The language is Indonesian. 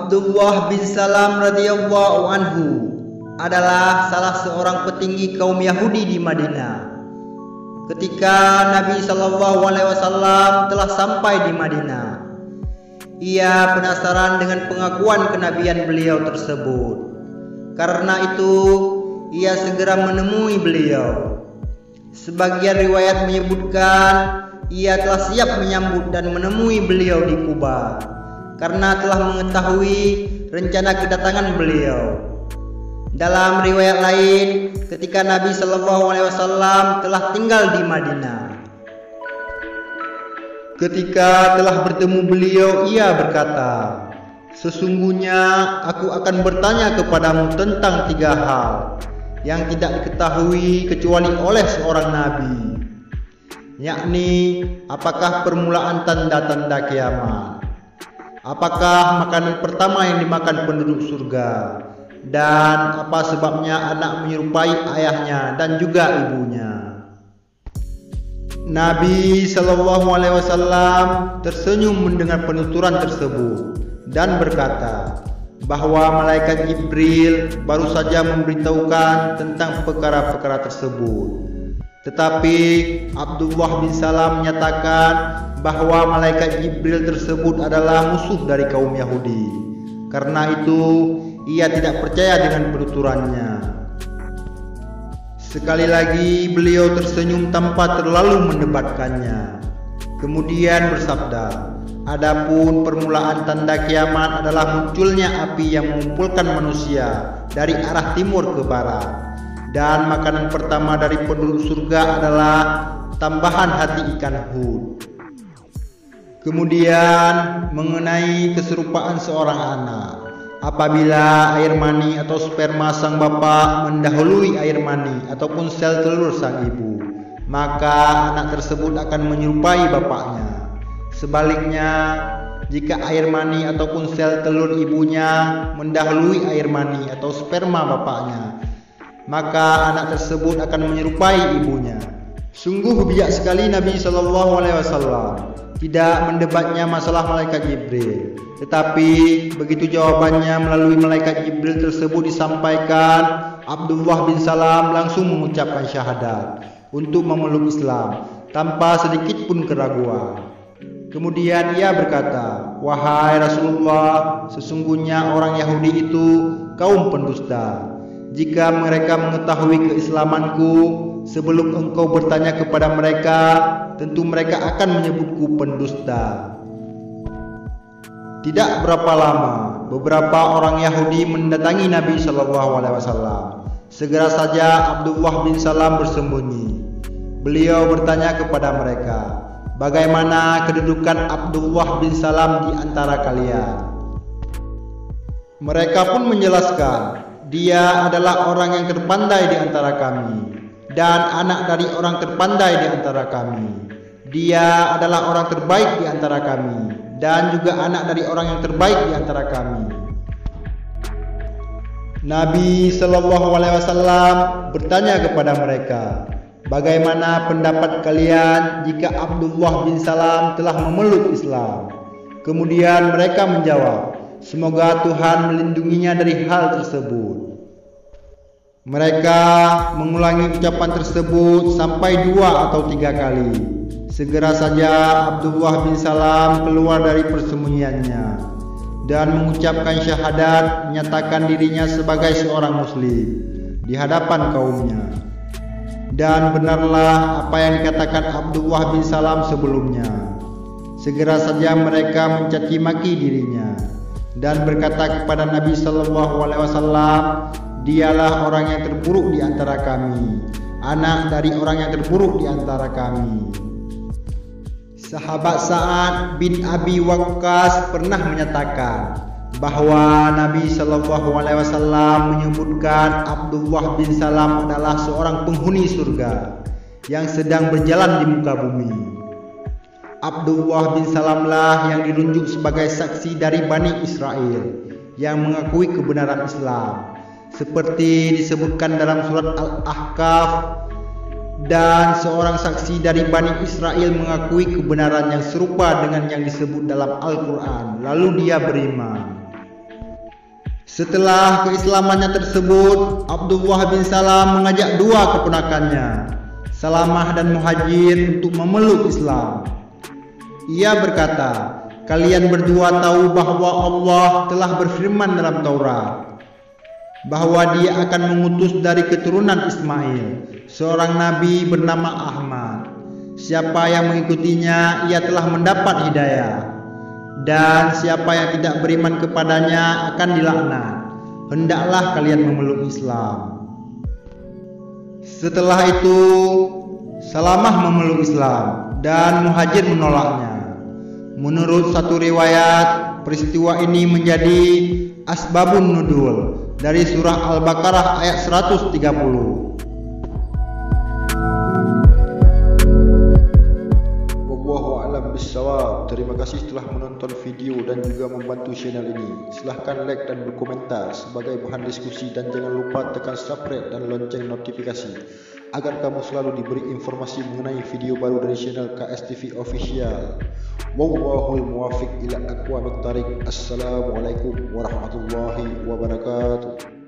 Abdullah bin Salam radhiyallahu anhu adalah salah seorang petinggi kaum Yahudi di Madinah. Ketika Nabi SAW telah sampai di Madinah, ia penasaran dengan pengakuan kenabian beliau tersebut. Karena itu, ia segera menemui beliau. Sebagian riwayat menyebutkan ia telah siap menyambut dan menemui beliau di Kuba karena telah mengetahui rencana kedatangan beliau. Dalam riwayat lain, ketika Nabi SAW telah tinggal di Madinah, ketika telah bertemu beliau, ia berkata, "Sesungguhnya aku akan bertanya kepadamu tentang 3 hal yang tidak diketahui kecuali oleh seorang nabi, yakni apakah permulaan tanda-tanda kiamat, apakah makanan pertama yang dimakan penduduk surga, dan apa sebabnya anak menyerupai ayahnya dan juga ibunya." Nabi SAW tersenyum mendengar penuturan tersebut dan berkata bahwa malaikat Jibril baru saja memberitahukan tentang perkara-perkara tersebut. Tetapi Abdullah bin Salam menyatakan bahwa malaikat Jibril tersebut adalah musuh dari kaum Yahudi. Karena itu, ia tidak percaya dengan penuturannya. Sekali lagi beliau tersenyum tanpa terlalu mendebatkannya. Kemudian bersabda, "Adapun permulaan tanda kiamat adalah munculnya api yang mengumpulkan manusia dari arah timur ke barat. Dan makanan pertama dari penduduk surga adalah tambahan hati ikan Hud." Kemudian mengenai keserupaan seorang anak, apabila air mani atau sperma sang bapak mendahului air mani ataupun sel telur sang ibu, maka anak tersebut akan menyerupai bapaknya. Sebaliknya, jika air mani ataupun sel telur ibunya mendahului air mani atau sperma bapaknya, maka anak tersebut akan menyerupai ibunya. Sungguh bijak sekali Nabi SAW, tidak mendebatnya masalah malaikat Jibril. Tetapi begitu jawabannya melalui malaikat Jibril tersebut disampaikan, Abdullah bin Salam langsung mengucapkan syahadat untuk memeluk Islam tanpa sedikit pun keraguan. Kemudian ia berkata, "Wahai Rasulullah, sesungguhnya orang Yahudi itu kaum pendusta. Jika mereka mengetahui keislamanku, sebelum engkau bertanya kepada mereka, tentu mereka akan menyebutku pendusta." Tidak berapa lama, beberapa orang Yahudi mendatangi Nabi SAW. Segera saja Abdullah bin Salam bersembunyi. Beliau bertanya kepada mereka, "Bagaimana kedudukan Abdullah bin Salam di antara kalian?" Mereka pun menjelaskan, "Dia adalah orang yang terpandai di antara kami dan anak dari orang terpandai di antara kami. Dia adalah orang terbaik di antara kami dan juga anak dari orang yang terbaik di antara kami." Nabi SAW bertanya kepada mereka, "Bagaimana pendapat kalian jika Abdullah bin Salam telah memeluk Islam?" Kemudian mereka menjawab, "Semoga Tuhan melindunginya dari hal tersebut." Mereka mengulangi ucapan tersebut sampai 2 atau 3 kali. Segera saja Abdullah bin Salam keluar dari persembunyiannya dan mengucapkan syahadat, menyatakan dirinya sebagai seorang muslim di hadapan kaumnya. Dan benarlah apa yang dikatakan Abdullah bin Salam sebelumnya. Segera saja mereka mencaci maki dirinya dan berkata kepada Nabi SAW, "Dialah orang yang terburuk di antara kami, anak dari orang yang terburuk di antara kami." Sahabat Sa'ad bin Abi Waqqas pernah menyatakan bahwa Nabi SAW menyebutkan Abdullah bin Salam adalah seorang penghuni surga yang sedang berjalan di muka bumi. Abdullah bin Salam lah yang dirunjuk sebagai saksi dari Bani Israel yang mengakui kebenaran Islam, seperti disebutkan dalam surat Al-Ahqaf, dan seorang saksi dari Bani Israel mengakui kebenaran yang serupa dengan yang disebut dalam Al-Quran, lalu dia beriman. Setelah keislamannya tersebut, Abdullah bin Salam mengajak dua keponakannya, Salamah dan Muhajir, untuk memeluk Islam. Ia berkata, "Kalian berdua tahu bahwa Allah telah berfirman dalam Taurat bahwa Dia akan mengutus dari keturunan Ismail seorang nabi bernama Ahmad. Siapa yang mengikutinya, ia telah mendapat hidayah. Dan siapa yang tidak beriman kepadanya akan dilaknat. Hendaklah kalian memeluk Islam." Setelah itu, Salamah memeluk Islam dan Muhajir menolaknya. Menurut satu riwayat, peristiwa ini menjadi asbabun nuzul dari surah Al-Baqarah ayat 130. Terima kasih telah menonton video dan juga membantu channel ini. Silahkan like dan berkomentar sebagai bahan diskusi, dan jangan lupa tekan subscribe dan lonceng notifikasi agar kamu selalu diberi informasi mengenai video baru dari channel KSTV Official. Wallahul muwaffiq ila aqwamit thariq. Assalamualaikum warahmatullahi wabarakatuh.